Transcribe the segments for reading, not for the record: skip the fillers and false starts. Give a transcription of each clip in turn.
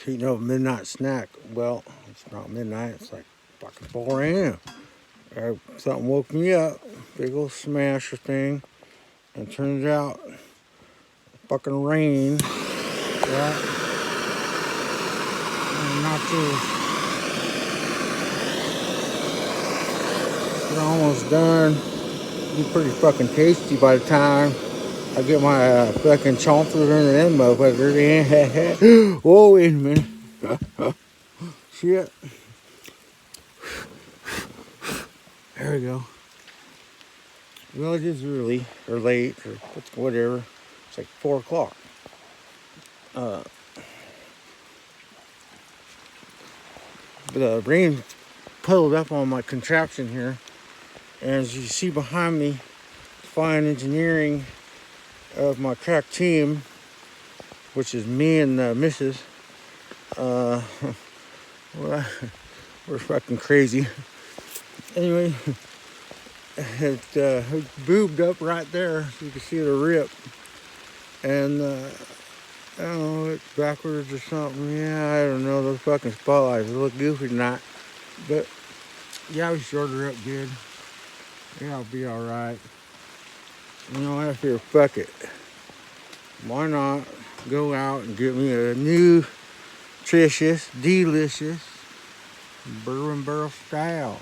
heating up a midnight snack. Well, it's not midnight, it's like fucking 4 a.m. Something woke me up, big old smasher thing, and turns out fucking rain. Right? And nachos. They're almost done. Be pretty fucking tasty by the time I get my fucking chompers into them motherfuckers in. Whoa, wait a minute. Shit. There we go. Well, it is early or late or whatever. It's like 4 o'clock. The rain puddled up on my contraption here. And as you see behind me, fine engineering of my crack team, which is me and the missus. Well, we're fucking crazy. Anyway, it boobed up right there, so you can see the rip. And I don't know, it's backwards or something. Yeah, I don't know. Those fucking spotlights look goofy tonight. But yeah, we shorted her up good. Yeah, I'll be all right. You know, I figure, fuck it. Why not go out and get me a new, delicious Bourbon barrel Stout.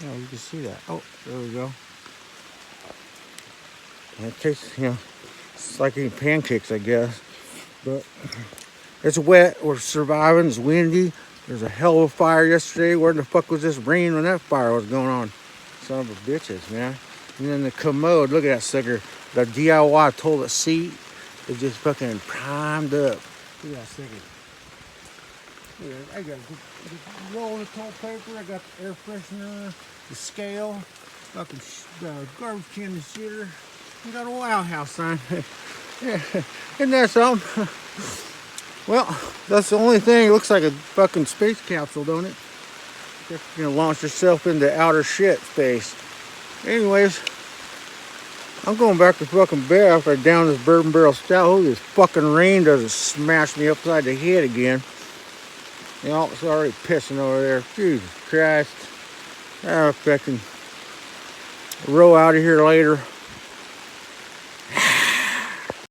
Yeah, you can see that. Oh, there we go. And it tastes, it's like eating pancakes, I guess. But it's wet. We're surviving. It's windy. There's a hell of a fire yesterday. Where the fuck was this rain when that fire was going on? Son of a bitches, man. And then the commode, look at that sucker. The DIY toilet seat is just fucking primed up. Look at that sucker. I got the roll of toilet paper. I got the air freshener, the scale, fucking garbage can, the shitter. We got a Wow House sign. Yeah, isn't that something? Well, that's the only thing. It looks like a fucking space capsule, don't it? You're gonna launch yourself into outer shit space. Anyways, I'm going back to fucking bed after I down this bourbon barrel stout. Hope this fucking rain doesn't smash me upside the head again. You know, it's already pissing over there. Jesus Christ. I'll fucking roll out of here later.